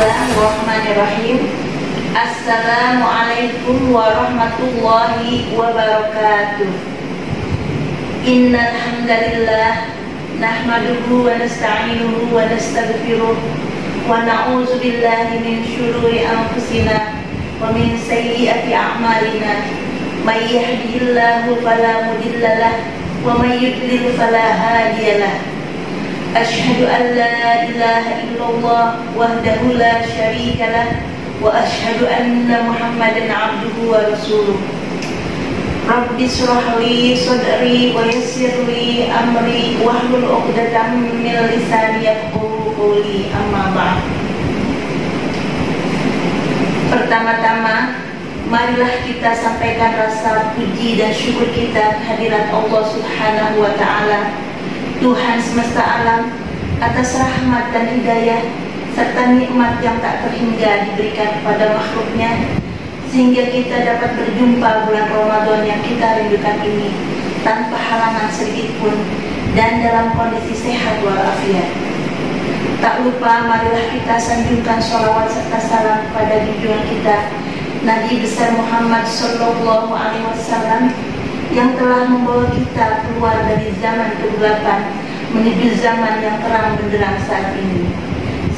Bismillahirrahmanirrahim. Assalamualaikum warahmatullahi wabarakatuh. Innal hamdalillah nahmaduhu wa nasta'inuhu wa nastaghfiruh wa na'udzu billahi min syururi anfusina wa min sayyiati a'malina. May yahdihillahu fala mudilla lahu wa may yudlil fala hadiya lahu. Asyhadu an la ilaha illallah wahdahu la syarika lah wa asyhadu anna Muhammadan abduhu wa rasuluh. Rabbi shrah li sadri wa yassir li amri wahlul 'uqdatam min lisani yafqahu qawli, amma ba'd. Pertama-tama, marilah kita sampaikan rasa puji dan syukur kita kehadirat Allah Subhanahu wa ta'ala, Tuhan semesta alam, atas rahmat dan hidayah serta nikmat yang tak terhingga diberikan kepada makhluknya, sehingga kita dapat berjumpa bulan Ramadan yang kita rindukan ini tanpa halangan sedikit pun dan dalam kondisi sehat walafiat. Tak lupa marilah kita sanjungkan sholawat serta salam kepada junjungan kita Nabi besar Muhammad Sallallahu Alaihi Wasallam yang telah membawa kita keluar dari zaman kegelapan menuju zaman yang terang benderang saat ini.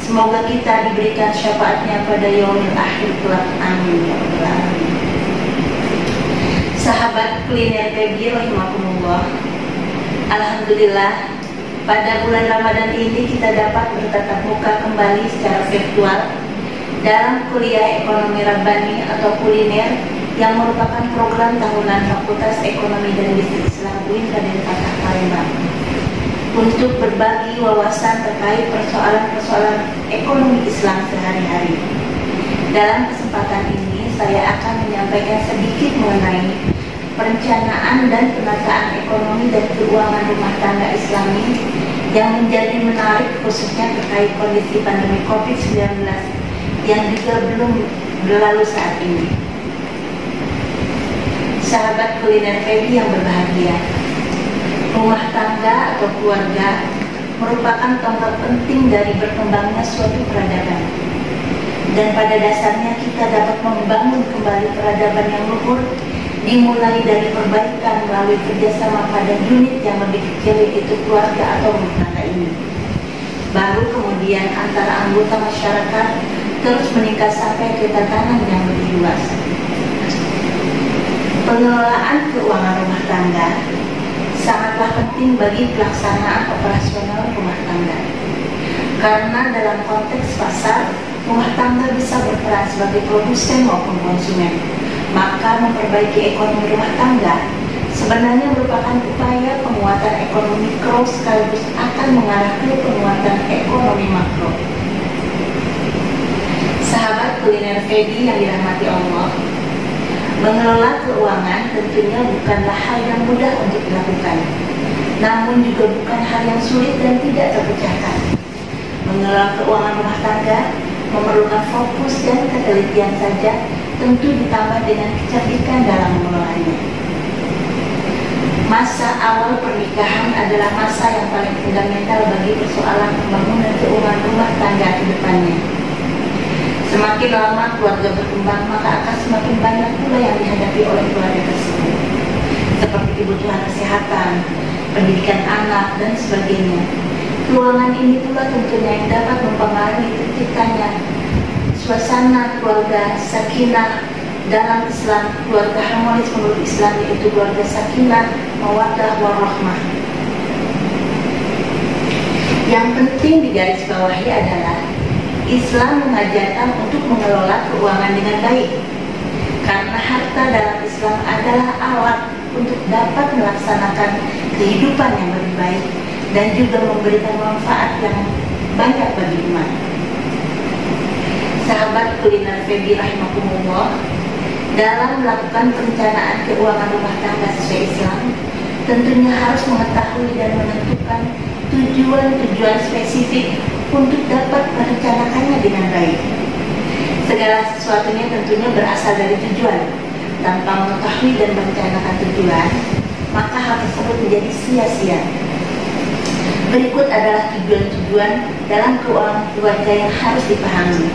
Semoga kita diberikan syafaatnya pada yaumil akhir kelak. Amin ya rabbal alamin. Sahabat kuliner Peggy rahimakumullah, alhamdulillah pada bulan Ramadan ini kita dapat bertatap muka kembali secara virtual dalam kuliah ekonomi Rabbani atau kuliner yang merupakan program tahunan Fakultas Ekonomi dan Bisnis Islam UIN Raden Fatah Palembang untuk berbagi wawasan terkait persoalan-persoalan ekonomi Islam sehari-hari. Dalam kesempatan ini saya akan menyampaikan sedikit mengenai perencanaan dan penataan ekonomi dan keuangan rumah tangga Islami yang menjadi menarik khususnya terkait kondisi pandemi COVID-19 yang juga belum berlalu saat ini. Sahabat kuliner Feby yang berbahagia, rumah tangga atau keluarga merupakan tonggak penting dari berkembangnya suatu peradaban. Dan pada dasarnya kita dapat membangun kembali peradaban yang luhur dimulai dari perbaikan melalui kerjasama pada unit yang lebih kecil, yaitu keluarga atau rumah tangga ini. Baru kemudian antara anggota masyarakat terus meningkat sampai ke tatanan yang lebih luas. Pengelolaan keuangan rumah tangga sangatlah penting bagi pelaksanaan operasional rumah tangga. Karena dalam konteks pasar, rumah tangga bisa berperan sebagai produsen maupun konsumen. Maka memperbaiki ekonomi rumah tangga sebenarnya merupakan upaya penguatan ekonomi mikro sekaligus akan mengarah ke penguatan ekonomi makro. Sahabat kuliner Feby yang dirahmati Allah, mengelola keuangan tentunya bukanlah hal yang mudah untuk dilakukan, namun juga bukan hal yang sulit dan tidak terpecahkan. Mengelola keuangan rumah tangga memerlukan fokus dan ketelitian saja, tentu ditambah dengan kecerdikan dalam mengelolanya. Masa awal pernikahan adalah masa yang paling fundamental bagi persoalan pembangunan keuangan rumah tangga ke depannya. Semakin lama keluarga berkembang, maka akan semakin banyak pula yang dihadapi oleh keluarga tersebut, seperti kebutuhan kesehatan, pendidikan anak, dan sebagainya. Keuangan ini pula tentunya yang dapat mempengaruhi terciptanya suasana keluarga sakinah, dalam Islam, keluarga harmonis menurut Islam yaitu keluarga sakinah, mawaddah, warahmah. Yang penting digarisbawahi adalah Islam mengajarkan untuk mengelola keuangan dengan baik, karena harta dalam Islam adalah alat untuk dapat melaksanakan kehidupan yang lebih baik dan juga memberikan manfaat yang banyak bagi umat. Sahabat kuliner Febi rahimakumullah, dalam melakukan perencanaan keuangan rumah tangga sesuai Islam, tentunya harus mengetahui dan menentukan tujuan-tujuan spesifik untuk dapat merencanakannya dengan baik. Segala sesuatunya tentunya berasal dari tujuan. Tanpa mengetahui dan merencanakan tujuan, maka hal tersebut menjadi sia-sia. Berikut adalah tujuan-tujuan dalam keuangan keluarga yang harus dipahami.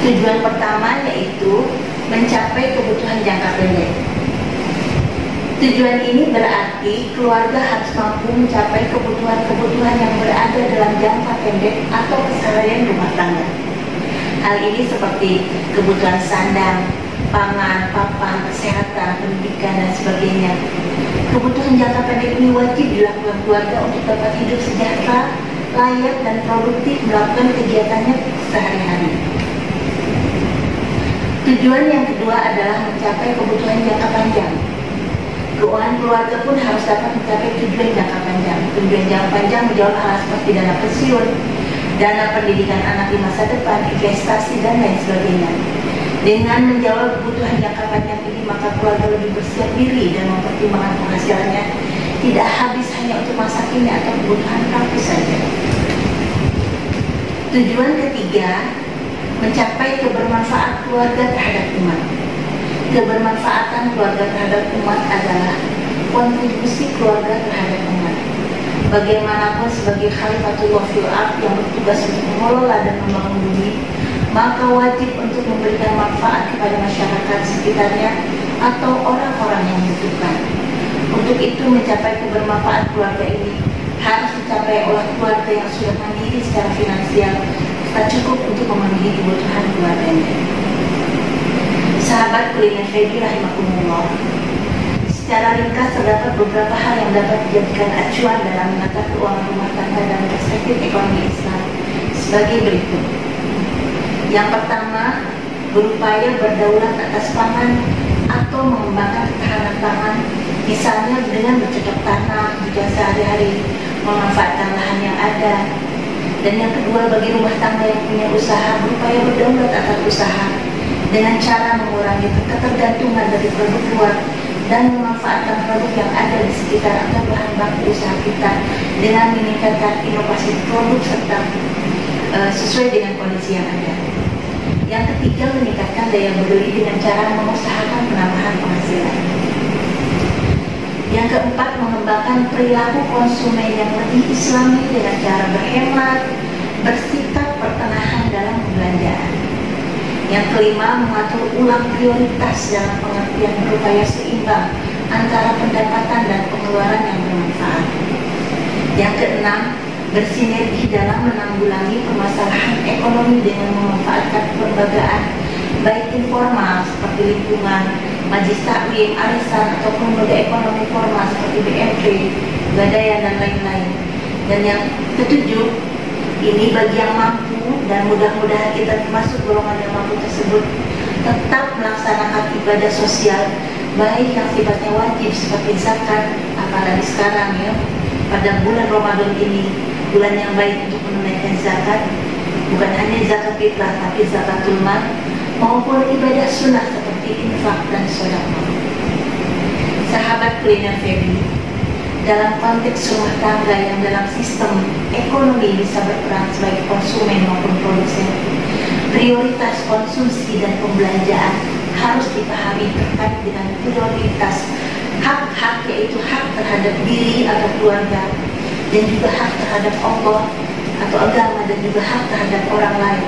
Tujuan pertama yaitu mencapai kebutuhan jangka pendek. Tujuan ini berarti keluarga harus mampu mencapai kebutuhan-kebutuhan yang berada dalam jangka pendek atau keseharian rumah tangga. Hal ini seperti kebutuhan sandang, pangan, papan, kesehatan, pendidikan, dan sebagainya. Kebutuhan jangka pendek ini wajib dilakukan keluarga untuk dapat hidup sejahtera, layak, dan produktif melakukan kegiatannya sehari-hari. Tujuan yang kedua adalah mencapai kebutuhan jangka panjang. Keuangan keluarga pun harus dapat mencapai tujuan jangka panjang. Tujuan jangka panjang menjawab hal seperti dana pensiun, dana pendidikan anak di masa depan, investasi, dan lain sebagainya. Dengan menjawab kebutuhan jangka panjang ini, maka keluarga lebih bersiap diri dan mempertimbangkan penghasilannya tidak habis hanya untuk masa kini atau kebutuhan praktis saja. Tujuan ketiga, mencapai kebermanfaatan keluarga terhadap umat. Kebermanfaatan keluarga terhadap umat adalah kontribusi keluarga terhadap umat. Bagaimanapun sebagai Khalifatullah fil ardh yang bertugas untuk mengelola dan membangun bumi, maka wajib untuk memberikan manfaat kepada masyarakat sekitarnya atau orang-orang yang membutuhkan. Untuk itu mencapai kebermanfaatan keluarga ini harus dicapai oleh keluarga yang sudah mandiri secara finansial, tak cukup untuk memenuhi kebutuhan keluarganya. Sahabat kuliner Febi rahimakumullah, secara ringkas terdapat beberapa hal yang dapat dijadikan acuan dalam menata keuangan rumah tangga dan perspektif ekonomi Islam sebagai berikut. Yang pertama, berupaya berdaulat atas pangan atau mengembangkan ketahanan pangan, misalnya dengan bercocok tanam jika sehari-hari, memanfaatkan lahan yang ada. Dan yang kedua, bagi rumah tangga yang punya usaha, berupaya berdaulat atas usaha dengan cara mengurangi ketergantungan dari produk luar dan memanfaatkan produk yang ada di sekitar atau bahan baku usaha kita dengan meningkatkan inovasi produk serta sesuai dengan kondisi yang ada. Yang ketiga, meningkatkan daya beli dengan cara mengusahakan penambahan penghasilan. Yang keempat, mengembangkan perilaku konsumen yang lebih islami dengan cara berhemat, bersikap pertenahan dalam pembelanjaan. Yang kelima, mengatur ulang prioritas dalam pengertian berupaya seimbang antara pendapatan dan pengeluaran yang bermanfaat. Yang keenam, bersinergi dalam menanggulangi permasalahan ekonomi dengan memanfaatkan kelembagaan baik informal seperti lingkungan, majlis taklim, arisan, ataupun lembaga ekonomi formal seperti BMP, Gadaian, dan lain-lain. Dan yang ketujuh, ini bagi yang mampu, dan mudah-mudahan kita termasuk golongan yang mampu tersebut, tetap melaksanakan ibadah sosial baik yang sifatnya wajib seperti zakat, apalagi sekarang ya, pada bulan Ramadan ini, bulan yang baik untuk menunaikan zakat, bukan hanya zakat fitrah tapi zakatul mal, maupun ibadah sunnah seperti infak dan sedekah. Sahabat kuliner Febi, dalam konteks rumah tangga yang dalam sistem ekonomi bisa berperan sebagai konsumen maupun produsen, prioritas konsumsi dan pembelanjaan harus dipahami terkait dengan prioritas hak-hak, yaitu hak terhadap diri atau keluarga, dan juga hak terhadap Allah atau agama, dan juga hak terhadap orang lain.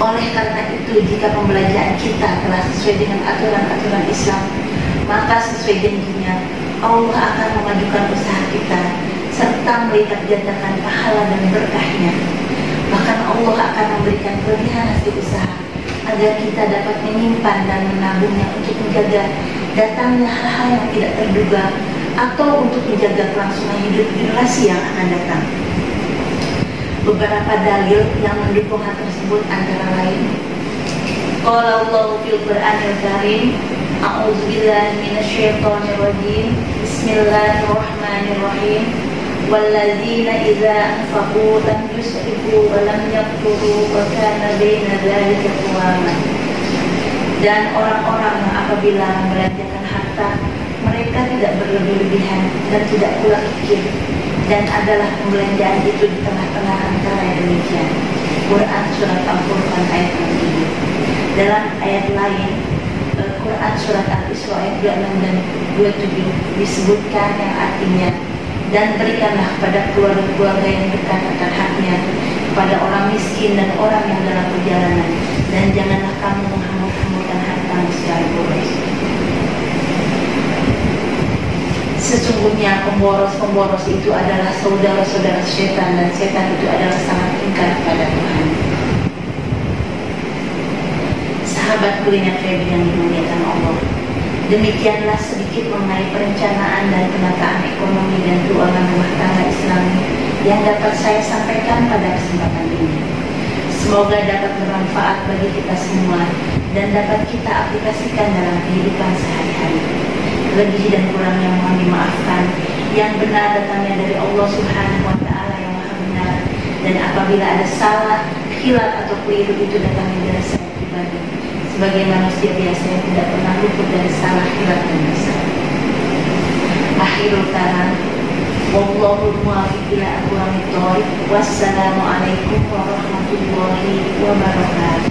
Oleh karena itu, jika pembelanjaan kita telah sesuai dengan aturan-aturan Islam, maka sesuai janjinya Allah akan memajukan usaha kita serta melipat gandakan pahala dan berkahnya. Bahkan Allah akan memberikan kelebihan hasil usaha agar kita dapat menyimpan dan menabungnya untuk menjaga datangnya hal-hal yang tidak terduga atau untuk menjaga kelangsungan hidup generasi yang akan datang. Beberapa dalil yang mendukung hal tersebut antara lain, qala Allahu fil Qur'anil Karim, a'udzubillahi minasyaitonir rajim, bismillahirrahmanirrahim, walladzina idza anfaqu lam yusrifu wa lam yaqturu wa kana baina dzalika qawama. Dan orang-orang yang apabila membelanjakan harta, mereka tidak berlebih-lebihan dan tidak pula kikir, dan adalah pembelanjaan itu di tengah-tengah antara yang demikian. Quran Surat Al-Furqan ayat 27. Dalam ayat lain, Quran Surat Al-Isra ayat 26 dan 27 disebutkan yang artinya, dan berikanlah kepada keluarga-keluarga yang dekat akan haknya, kepada orang miskin dan orang yang dalam perjalanan, dan janganlah kamu menghambur-hamburkan hartamu secara boros. Sesungguhnya pemboros-pemboros itu adalah saudara-saudara setan, dan setan itu adalah sangat ingkar kepada Tuhan. Sahabat kuliner Feby yang dimuliakan Allah, demikianlah sedikit mengenai perencanaan dan penataan ekonomi dan keuangan rumah tangga Islami yang dapat saya sampaikan pada kesempatan ini. Semoga dapat bermanfaat bagi kita semua dan dapat kita aplikasikan dalam kehidupan sehari-hari. Lebih dan kurangnya mohon dimaafkan. Yang benar datangnya dari Allah Subhanahu wa Ta'ala yang Maha Benar, dan apabila ada salah, khilaf atau keliru itu datangnya dari saya pribadi sebagai manusia biasa yang tidak pernah luput dari salah, khilaf dan dosa. Akhirul kalam, wallahul muwaffiq ila aqwamit thoriq. Wassalamualaikum warahmatullahi wabarakatuh.